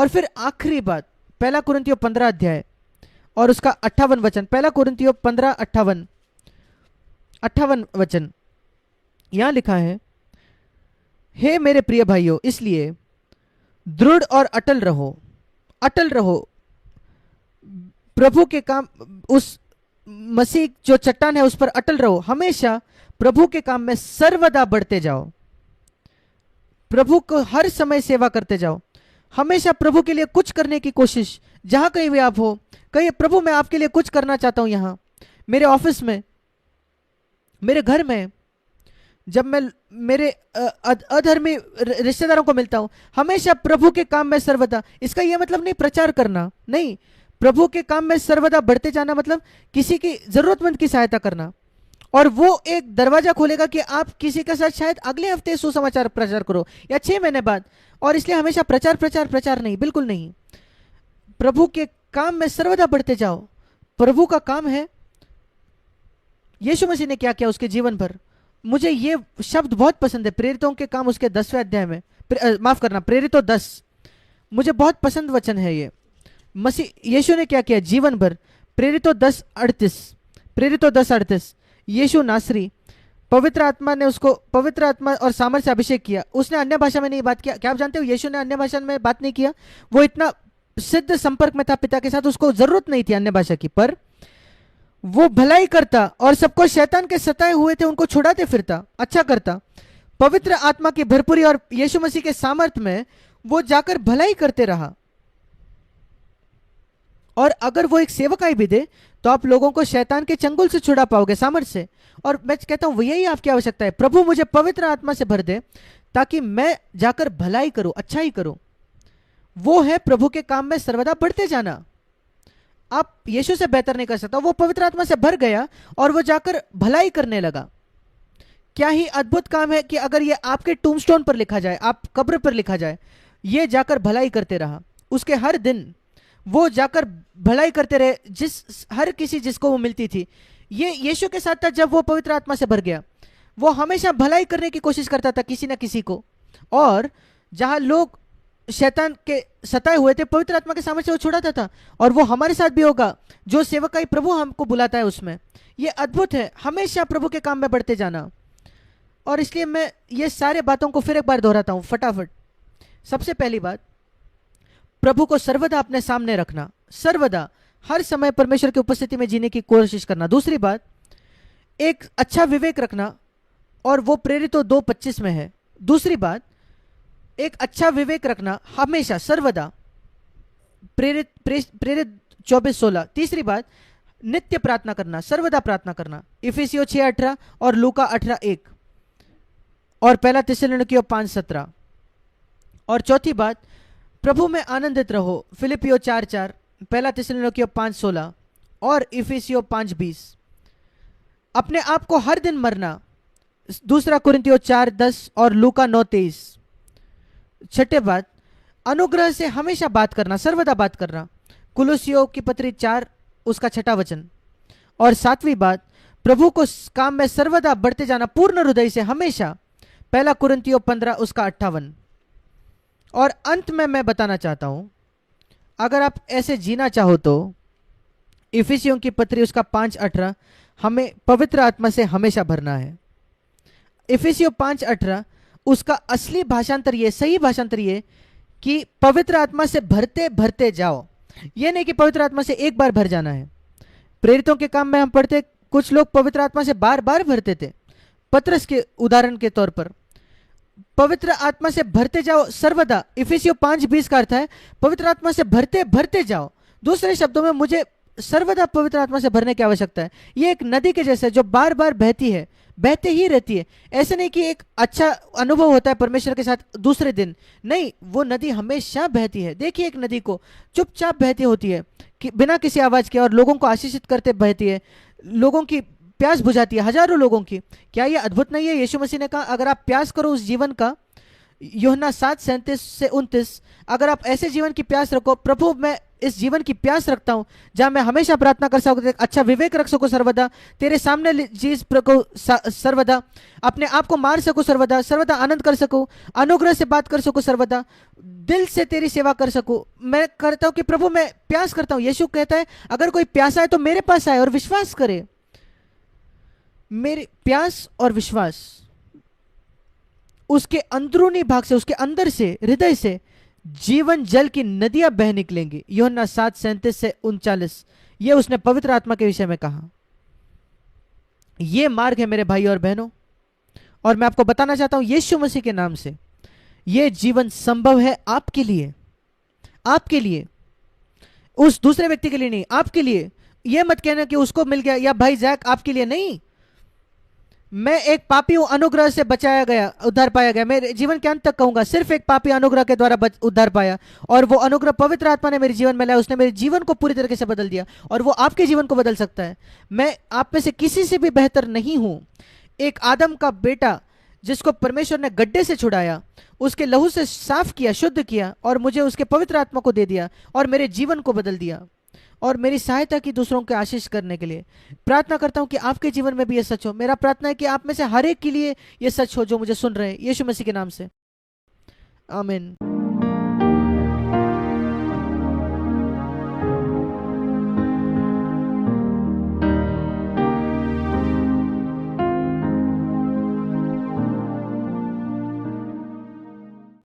और फिर आखिरी बात, पहला कुरिन्थियों 15 अध्याय और उसका 58 वचन, पहला कुरिन्थियों 15 58 वचन, यहां लिखा है, हे मेरे प्रिय भाइयों, इसलिए दृढ़ और अटल रहो प्रभु के काम, उस मसीह जो चट्टान है उस पर अटल रहो, हमेशा प्रभु के काम में सर्वदा बढ़ते जाओ, प्रभु को हर समय सेवा करते जाओ, हमेशा प्रभु के लिए कुछ करने की कोशिश, जहां कहीं भी आप हो, कहिए प्रभु मैं आपके लिए कुछ करना चाहता हूं, यहां मेरे ऑफिस में, मेरे घर में, जब मैं मेरे अधर्मी रिश्तेदारों को मिलता हूं, हमेशा प्रभु के काम में सर्वदा। इसका यह मतलब नहीं प्रचार करना, नहीं, प्रभु के काम में सर्वदा बढ़ते जाना मतलब किसी की जरूरतमंद की सहायता करना, और वो एक दरवाजा खोलेगा कि आप किसी के साथ शायद अगले हफ्ते सुसमाचार प्रचार करो या 6 महीने बाद, और इसलिए हमेशा प्रचार प्रचार प्रचार नहीं, बिल्कुल नहीं। प्रभु के काम में सर्वदा बढ़ते जाओ। प्रभु का काम है, यीशु मसीह ने क्या किया उसके जीवन भर, मुझे ये शब्द बहुत पसंद है, प्रेरितों के काम उसके 10वें अध्याय में, माफ करना, प्रेरितों 10, मुझे बहुत पसंद वचन है ये। मसीह यीशु ने क्या किया जीवन भर, प्रेरितों 10:38, यीशु नासरी, पवित्र आत्मा ने उसको पवित्र आत्मा और सामर्थ से अभिषेक किया, उसने अन्य भाषा में नहीं बात किया। क्या आप जानते हो यीशु ने अन्य भाषा में बात नहीं किया, वो इतना सिद्ध संपर्क में था पिता के साथ, उसको जरूरत नहीं थी अन्य भाषा की, पर वो भलाई करता और सबको शैतान के सताए हुए थे उनको छुड़ाते फिरता, अच्छा करता, पवित्र आत्मा की भरपूरी और यीशु मसीह के सामर्थ में वो जाकर भलाई करते रहा। और अगर वो एक सेवकाई भी दे तो आप लोगों को शैतान के चंगुल से छुड़ा पाओगे सामर्थ से। और मैं कहता हूं यही आपकी आवश्यकता है, प्रभु मुझे पवित्र आत्मा से भर दे ताकि मैं जाकर भलाई करूं, अच्छाई करूं। वो है प्रभु के काम में सर्वदा बढ़ते जाना। आप यीशु से बेहतर नहीं कर सकता, वो पवित्र आत्मा से भर गया और वो जाकर भलाई करने लगा। क्या ही अद्भुत काम है कि अगर ये आपके टूमस्टोन पर लिखा जाए, आप कब्र पर लिखा जाए, ये जाकर भलाई करते रहा, उसके हर दिन वो जाकर भलाई करते रहे, हर किसी जिसको वो मिलती थी। ये यीशु के साथ था जब वो पवित्र आत्मा से भर गया, वो हमेशा भलाई करने की कोशिश करता था किसी ना किसी को, और जहां लोग शैतान के सताए हुए थे पवित्र आत्मा के सामने से वो छुड़ाता था। और वो हमारे साथ भी होगा, जो सेवकाई प्रभु हमको बुलाता है उसमें। ये अद्भुत है, हमेशा प्रभु के काम में बढ़ते जाना। और इसलिए मैं ये सारे बातों को फिर एक बार दोहराता हूं फटाफट। सबसे पहली बात, प्रभु को सर्वदा अपने सामने रखना, सर्वदा हर समय परमेश्वर की उपस्थिति में जीने की कोशिश करना। दूसरी बात, एक अच्छा विवेक रखना, और वो प्रेरितों 2:25 में है। दूसरी बात, एक अच्छा विवेक रखना हमेशा सर्वदा, प्रेरित 24:16। तीसरी बात, नित्य प्रार्थना करना, सर्वदा प्रार्थना करना, इफिसियों 6:18 और लूका 18:1 और पहला थिस्सलुनीकियों 5:17। और चौथी बात, प्रभु में आनंदित रहो, फिलिपियों 4:4, पहला थिस्सलुनीकियों 5:16 और इफिसियों 5:20। अपने आप को हर दिन मरना, दूसरा कुरिन्थियों 4:10 और लूका 9:23। छठे बात, अनुग्रह से हमेशा बात करना, सर्वदा बात करना, कुलुसियों की पत्री 4 उसका 6 वचन। और सातवीं बात, प्रभु को काम में सर्वदा बढ़ते जाना पूर्ण हृदय से हमेशा, पहला कुरिन्थियों 15 उसका 58। और अंत में मैं बताना चाहता हूं, अगर आप ऐसे जीना चाहो तो इफिसियों की पत्री उसका 5:18, हमें पवित्र आत्मा से हमेशा भरना है। इफिसियों 5:18 उसका असली भाषांतर ये, सही भाषांतर ये कि पवित्र आत्मा से भरते भरते जाओ। ये नहीं कि पवित्र आत्मा से एक बार भर जाना है। प्रेरितों के काम में हम पढ़ते कुछ लोग पवित्र आत्मा से बार बार भरते थे। पतरस के उदाहरण के तौर पर पवित्र आत्मा से भरते जाओ सर्वदा। इफिसियों 5:20 का अर्थ है पवित्र आत्मा से भरते भरते जाओ। दूसरे शब्दों में मुझे सर्वदा पवित्र आत्मा से भरने की आवश्यकता है। ये एक नदी के जैसे जो बार बार बहती है, बहते ही रहती है। ऐसे नहीं कि एक अच्छा अनुभव होता है परमेश्वर के साथ दूसरे दिन, नहीं, वो नदी हमेशा बहती है। देखिए एक नदी को चुपचाप बहती होती है कि बिना किसी आवाज के, और लोगों को आशीषित करते बहती है, लोगों की प्यास बुझाती है, हजारों लोगों की। क्या ये अद्भुत नहीं है? यीशु मसीह ने कहा अगर आप प्यास करो उस जीवन का, यूहन्ना 7:37 से 29, अगर आप ऐसे जीवन की प्यास रखो, प्रभु मैं इस जीवन की प्यास रखता हूं, जहां मैं हमेशा प्रार्थना कर सकूं, अच्छा विवेक रख सकूं सर्वदा, तेरे सामने चीज को सर्वदा, अपने आप को मार सकूं सर्वदा, सर्वदा आनंद कर सकूं, अनुग्रह से बात कर सकूं सर्वदा, दिल से तेरी सेवा कर सकूं। मैं करता हूं कि प्रभु मैं प्यास करता हूं। यीशु कहता है अगर कोई प्यासा है तो मेरे पास आए और विश्वास करे। मेरी प्यास और विश्वास, उसके अंदरूनी भाग से, उसके अंदर से, हृदय से जीवन जल की नदियां बह निकलेंगी। यूहन्ना 7:37 से 39, ये उसने पवित्र आत्मा के विषय में कहा। ये मार्ग है मेरे भाई और बहनों, और मैं आपको बताना चाहता हूं यीशु मसीह के नाम से यह जीवन संभव है आपके लिए, आपके लिए, उस दूसरे व्यक्ति के लिए नहीं, आपके लिए। यह मत कहना कि उसको मिल गया या भाई जैक आपके लिए नहीं। मैं एक पापी हूं, अनुग्रह से बचाया गया, उद्धार पाया गया। मेरे जीवन के अंत तक कहूंगा सिर्फ एक पापी अनुग्रह के द्वारा उद्धार पाया, और वो अनुग्रह पवित्र आत्मा ने मेरे जीवन में लाया। उसने मेरे जीवन को पूरी तरीके से बदल दिया, और वो आपके जीवन को बदल सकता है। मैं आप में से किसी से भी बेहतर नहीं हूं। एक आदम का बेटा जिसको परमेश्वर ने गड्ढे से छुड़ाया, उसके लहू से साफ किया, शुद्ध किया, और मुझे उसके पवित्र आत्मा को दे दिया और मेरे जीवन को बदल दिया, और मेरी सहायता की दूसरों को आशीष करने के लिए। प्रार्थना करता हूं कि आपके जीवन में भी यह सच हो। मेरा प्रार्थना है कि आप में से हर एक के लिए यह सच हो जो मुझे सुन रहे हैं, यीशु मसीह के नाम से, आमीन।